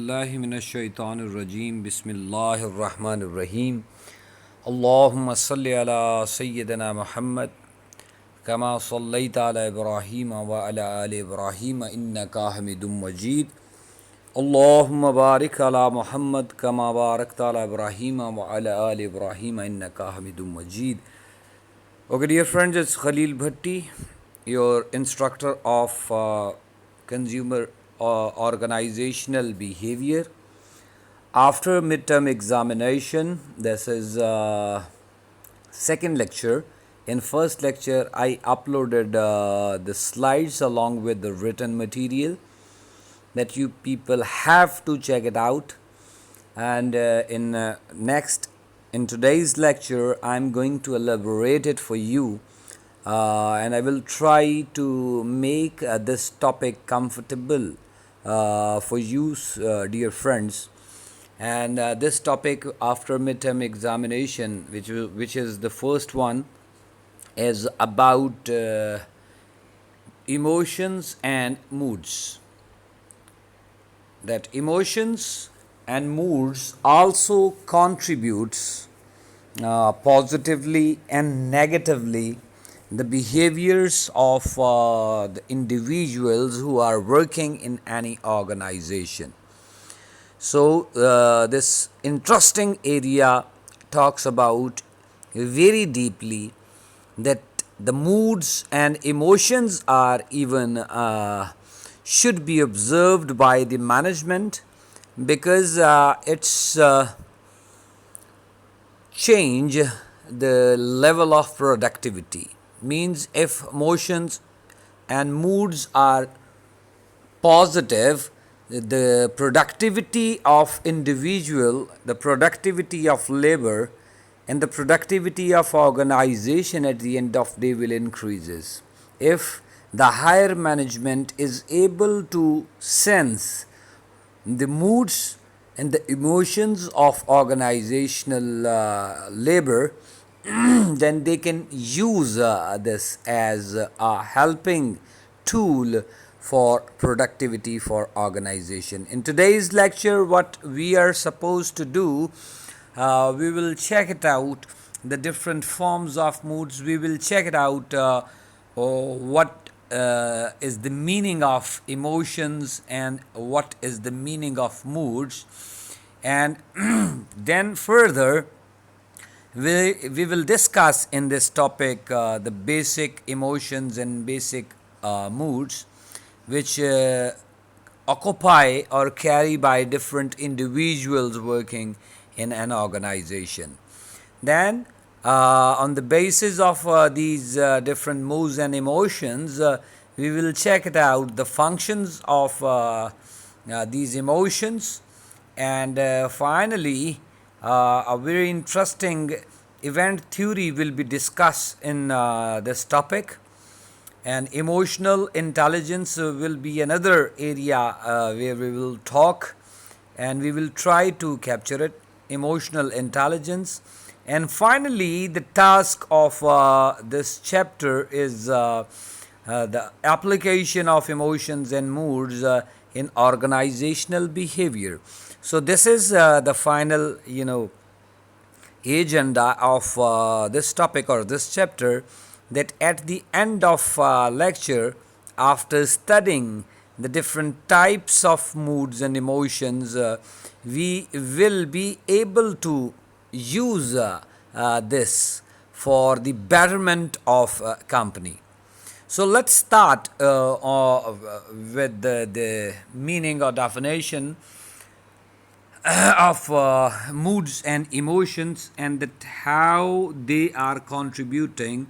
billahi minash shaitanir rajim. Bismillahir rahmanir rahim. Allahumma salli ala sayyidina Muhammad kama sallaita ala Ibrahim wa ala ali Ibrahim innaka Hamidum Majid. Allahumma barik ala Muhammad kama barakta ala Ibrahim wa ala ali Ibrahim innaka Hamidum Majid. Okay, dear friends, it's Khalil Bhatti, your instructor of consumer organizational behavior. After midterm examination, this is second lecture. In first lecture, I uploaded the slides along with the written material that you people have to check it out. And in today's lecture, I'm going to elaborate it for you, and I will try to make this topic comfortable for you, dear friends. And this topic after midterm examination, which is the first one, is about emotions and moods. That emotions and moods also contributes positively and negatively the behaviors of the individuals who are working in any organization. So this interesting area talks about very deeply that the moods and emotions are even should be observed by the management, because it's change the level of productivity. Means if emotions and moods are positive, the productivity of individual, the productivity of labor, and the productivity of organization at the end of the day will increases. If the higher management is able to sense the moods and the emotions of organizational labor, then they can use this as a helping tool for productivity for organization. In today's lecture, what we are supposed to do, we will check it out, the different forms of moods. We will check it out what is the meaning of emotions and what is the meaning of moods. And then further, we will discuss in this topic the basic emotions and basic moods which occupy or carry by different individuals working in an organization. Then on the basis of these different moods and emotions, we will check it out the functions of these emotions, and finally a very interesting event theory will be discussed in this topic. And emotional intelligence will be another area where we will talk, and we will try to capture it, emotional intelligence. And finally, the task of this chapter is the application of emotions and moods in organizational behavior. So this is the final, agenda of this topic or this chapter, that at the end of lecture, after studying the different types of moods and emotions, we will be able to use this for the betterment of company. So let's start with the meaning or definition of moods and emotions, and that how they are contributing.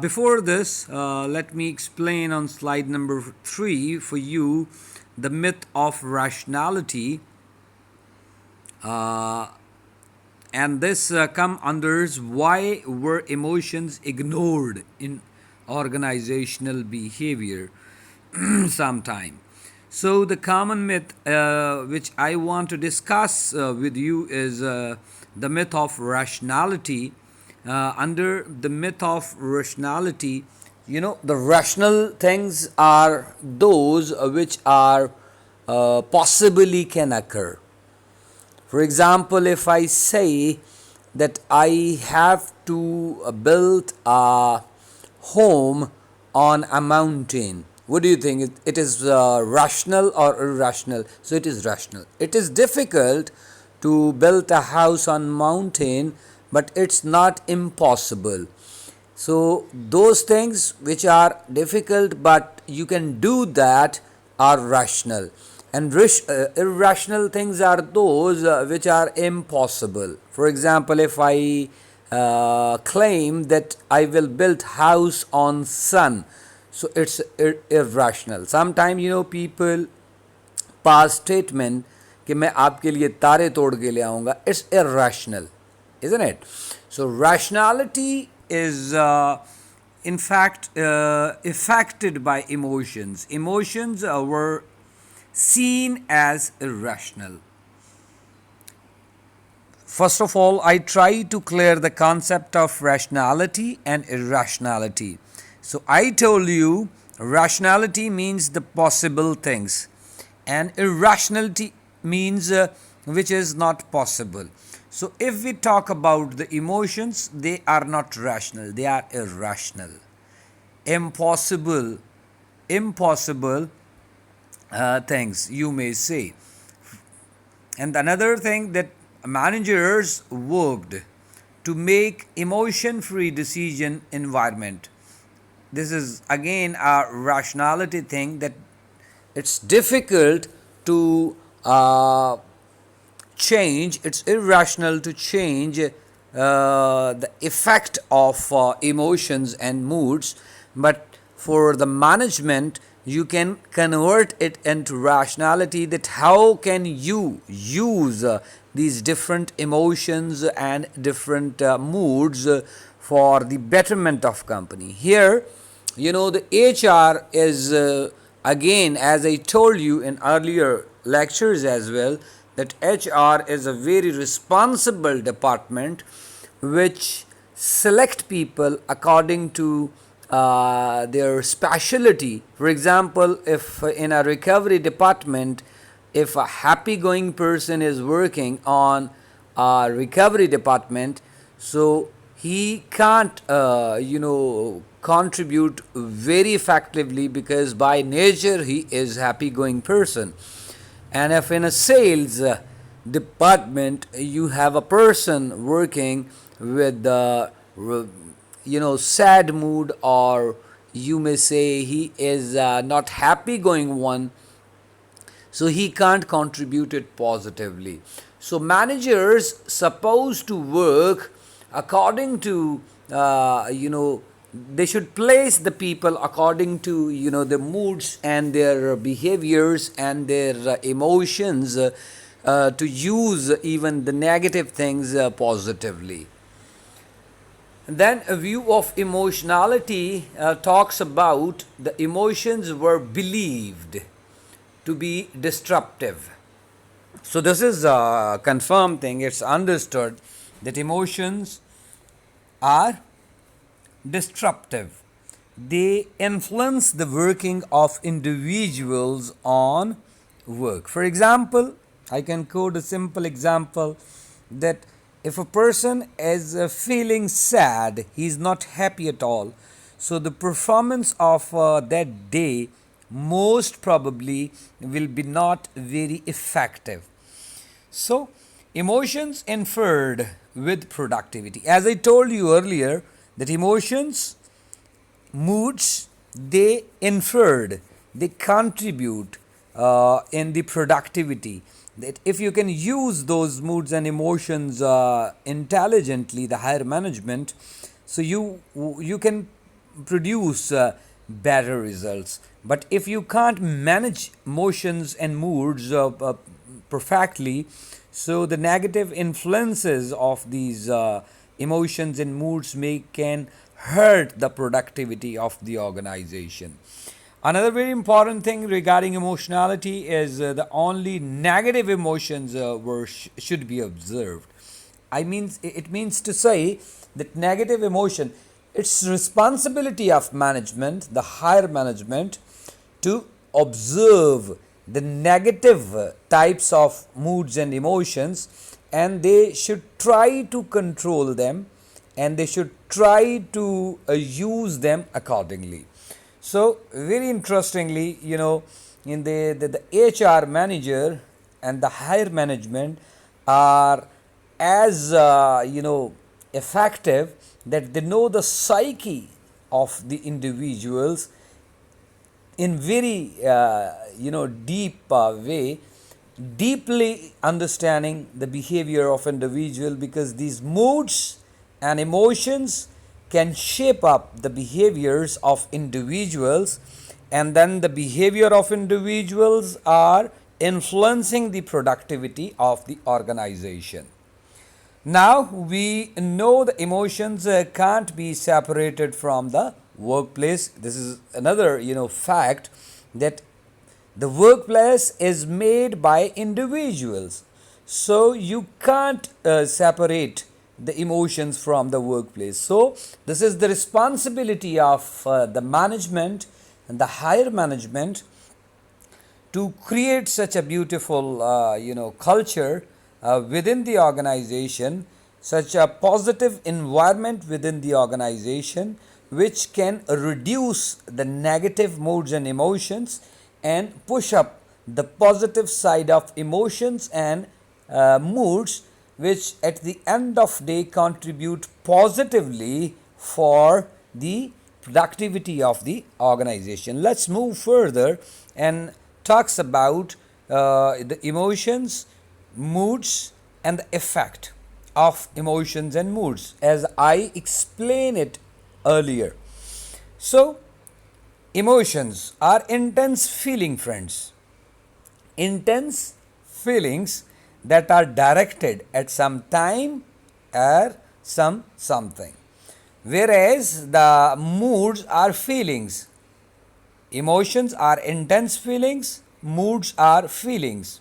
Before this, let me explain on slide number 3 for you the myth of rationality, and this come under why were emotions ignored in organizational behavior sometime. So the common myth which I want to discuss with you is the myth of rationality. Under the myth of rationality, the rational things are those which are possibly can occur. For example, if I say that I have to build a home on a mountain, what do you think? It is rational or irrational? So it is rational. It is difficult to build a house on mountain, but it's not impossible. So those things which are difficult but you can do that are rational, and irrational things are those which are impossible. For example, if I claim that I will build house on sun, so it's irrational. Sometimes people pass statement कि मैं आपके लिए तारे तोड़ के ले आऊँगा. It's irrational, isn't it? So rationality is in fact affected by emotions. Emotions were seen as irrational. First of all, I try to clear the concept of rationality and irrationality. So I told you rationality means the possible things, and irrationality means which is not possible. So if we talk about the emotions, they are not rational, they are irrational. Impossible things, you may say. And another thing, that managers worked to make emotion free decision environment. This is again a rationality thing, that it's difficult to change, it's irrational to change the effect of emotions and moods, but for the management you can convert it into rationality, that how can you use these different emotions and different moods for the betterment of company. Here, the HR is again, as I told you in earlier lectures as well, that HR is a very responsible department which select people according to their specialty. For example, if in a recovery department, if a happy going person is working on a recovery department, so he can't contribute very effectively, because by nature he is happy going person. And if in a sales department you have a person working with sad mood, or you may say he is not happy going one, so he can't contribute it positively. So managers supposed to work according to they should place the people according to the moods and their behaviors and their emotions, to use even the negative things positively. And then a view of emotionality talks about the emotions were believed to be disruptive. So this is a confirmed thing. It's understood that emotions are disruptive. They influence the working of individuals on work. For example, I can quote a simple example, that if a person is feeling sad, he is not happy at all, so the performance of that day most probably will be not very effective. So emotions inferred with productivity. As I told you earlier, that emotions, moods, they inferred, they contribute in the productivity. That if you can use those moods and emotions intelligently, the higher management, so you can produce better results. But if you can't manage emotions and moods perfectly, so the negative influences of these emotions and moods can hurt the productivity of the organization. Another very important thing regarding emotionality is the only negative emotions should be observed. It means to say that negative emotion, it's responsibility of management, the higher management, to observe the negative types of moods and emotions, and they should try to control them, and they should try to use them accordingly. So, very interestingly, in the HR manager and the higher management are as effective, that they know the psyche of the individuals in very deep way, deeply understanding the behavior of individual, because these moods and emotions can shape up the behaviors of individuals, and then the behavior of individuals are influencing the productivity of the organization. Now we know the emotions can't be separated from the workplace. This is another fact, that the workplace is made by individuals. So you can't separate the emotions from the workplace. So this is the responsibility of the management and the higher management to create such a beautiful culture within the organization, such a positive environment within the organization, which can reduce the negative moods and emotions and push up the positive side of emotions and moods, which at the end of day contribute positively for the productivity of the organization. Let's move further and talks about the emotions, moods, and the effect of emotions and moods, as I explained it earlier. So, emotions are intense feeling, friends. Intense feelings that are directed at some time or something. Whereas the moods are feelings. Emotions are intense feelings, moods are feelings.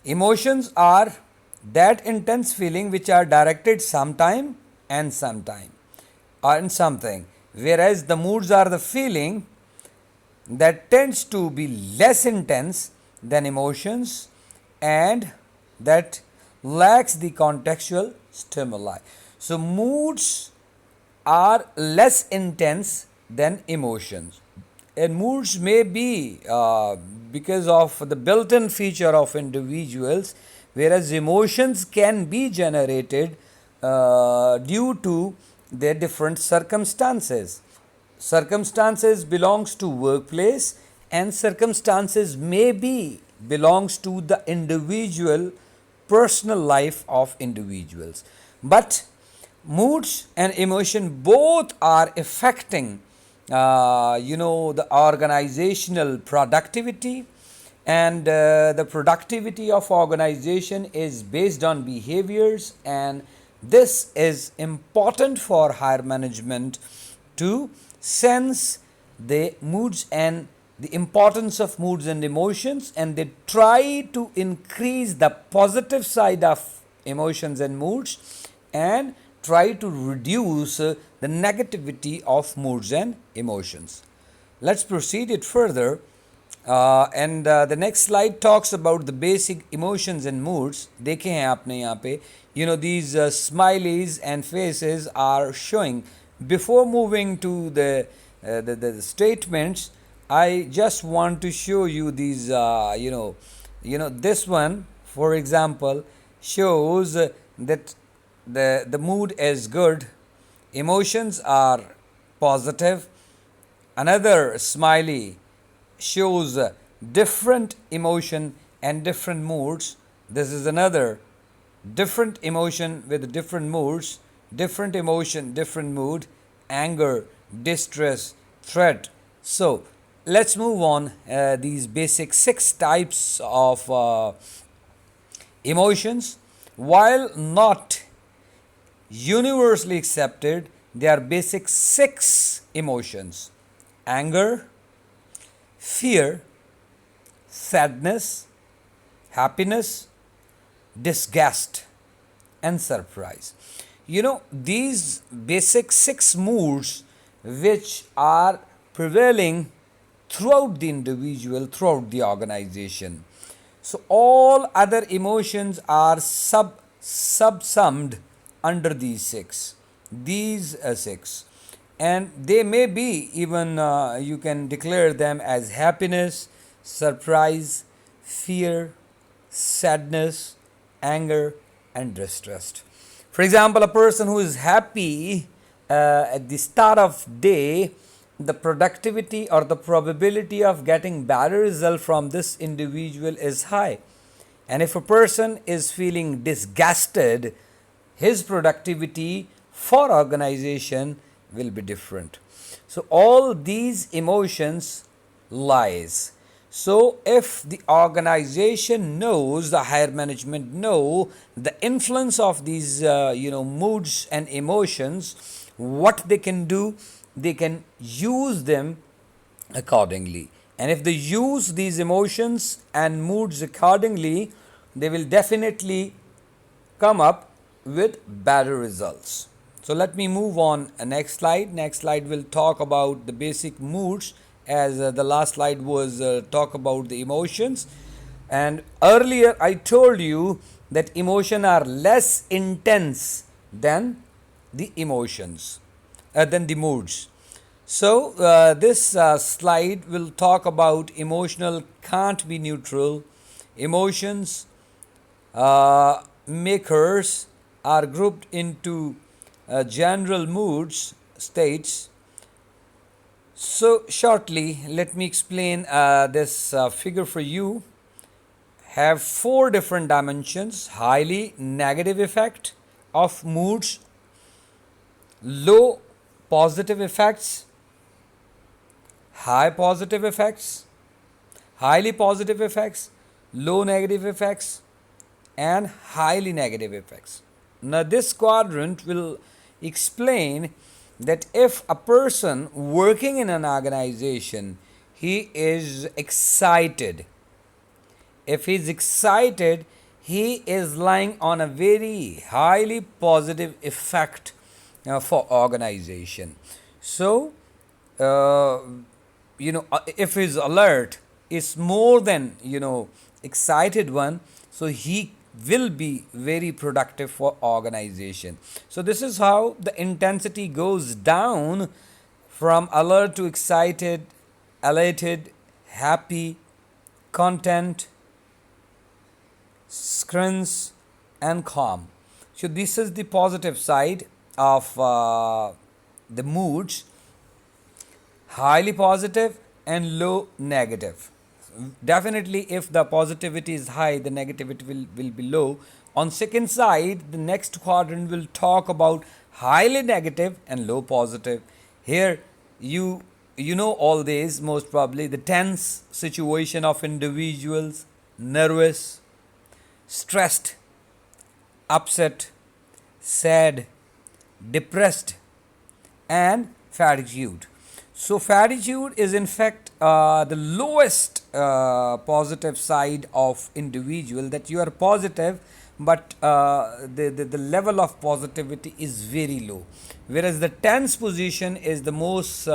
Emotions are that intense feeling which are directed sometime and sometime on something, whereas the moods are the feeling that tends to be less intense than emotions and that lacks the contextual stimuli. So moods are less intense than emotions, and moods may be because of the built-in feature of individuals, whereas emotions can be generated due to their different circumstances. Circumstances belongs to workplace, and circumstances may be belongs to the individual personal life of individuals. But moods and emotion both are affecting the organizational productivity, and the productivity of organization is based on behaviors, and this is important for higher management to sense the moods and the importance of moods and emotions, and they try to increase the positive side of emotions and moods, and try to reduce the negativity of moods and emotions. Let's proceed it further. And the next slide talks about the basic emotions and moods. देखे हैं आपने यहाँ पे, these smileys and faces are showing. Before moving to the statements, I just want to show you these. This one, for example, shows that the mood is good, emotions are positive. Another smiley shows different emotion and different moods. This is another different emotion with different moods, different emotion, different mood, anger, distress, threat. So let's move on. These basic 6 types of emotions, while not universally accepted, they are basic 6 emotions: anger, fear, sadness, happiness, disgust, and surprise. These basic 6 moods which are prevailing throughout the individual, throughout the organization. So all other emotions are subsumed under these six, and they may be even you can declare them as happiness, surprise, fear, sadness, anger, and distrust. For example, a person who is happy at the start of day, the productivity or the probability of getting better result from this individual is high. And if a person is feeling disgusted, his productivity for organization will be different. So all these emotions lies. So if the organization knows, the higher management know the influence of these moods and emotions, what they can do, they can use them accordingly. And if they use these emotions and moods accordingly, they will definitely come up with better results. So let me move on. Next slide. Next slide will talk about the basic moods, as the last slide was talk about the emotions. And earlier I told you that emotions are less intense than the emotions, than the moods. So this slide will talk about emotional can't be neutral. Emotions makers are grouped into general moods states. So shortly, let me explain this figure for you. Have four different dimensions: highly negative effect of moods, low positive effects, high positive effects, highly positive effects, low negative effects, and highly negative effects. Now, this quadrant will explain that if a person working in an organization, he is excited. If he is excited, he is lying on a very highly positive effect for organization. So, uh, if his alert is more than excited one, so he will be very productive for organization. So this is how the intensity goes down from alert to excited, elated, happy, content, screens, and calm. So this is the positive side of the moods: highly positive and low negative. Definitely, if the positivity is high, the negativity will be low. On second side, the next quadrant will talk about highly negative and low positive. Here, you know all these most probably: the tense situation of individuals, nervous, stressed, upset, sad, depressed, and fatigued. So, fatigued is in fact the lowest positive side of individual, that you are positive, but the level of positivity is very low. Whereas the tense position is the most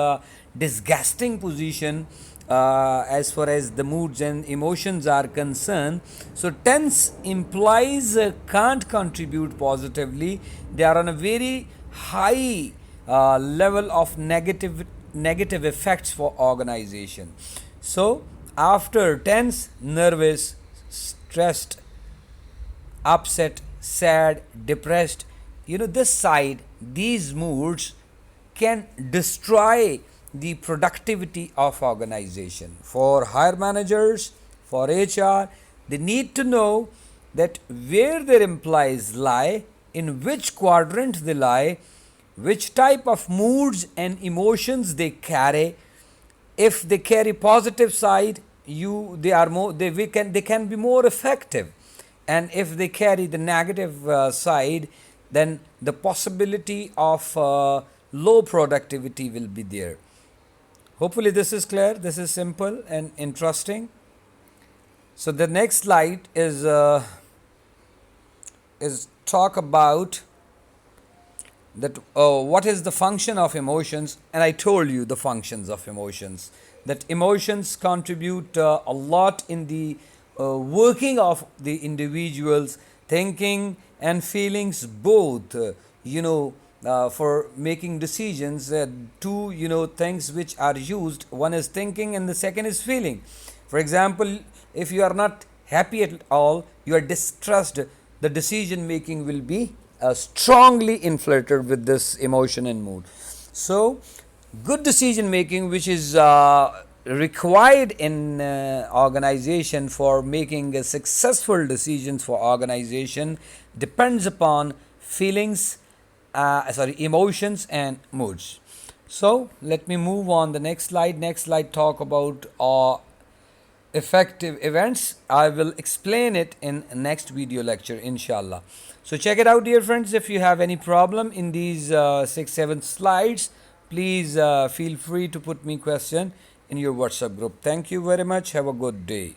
disgusting position as far as the moods and emotions are concerned. So, tense implies can't contribute positively. They are on a very high level of negative effects for organization. So after tense, nervous, stressed, upset, sad, depressed, this side, these moods can destroy the productivity of organization. For higher managers, for HR, they need to know that where their employees lie, in which quadrant they lie, which type of moods and emotions they carry. If they carry positive side, they can be more effective, and if they carry the negative side, then the possibility of low productivity will be there. Hopefully this is clear, this is simple and interesting. So the next slide is talk about that what is the function of emotions, and I told you the functions of emotions. that emotions contribute a lot in the working of the individual's thinking and feelings both, for making decisions. Two, things which are used, one is thinking and the second is feeling. For example, if you are not happy at all, you are distressed, the decision making will be strongly inflated with this emotion and mood. So good decision making, which is required in organization for making successful decisions for organization, depends upon feelings, emotions and moods. So let me move on the next slide. Next slide talk about effective events. I will explain it in next video lecture, inshallah. So check it out, dear friends. If you have any problem in these 6-7 slides, please feel free to put me question in your WhatsApp group. Thank you very much. Have a good day.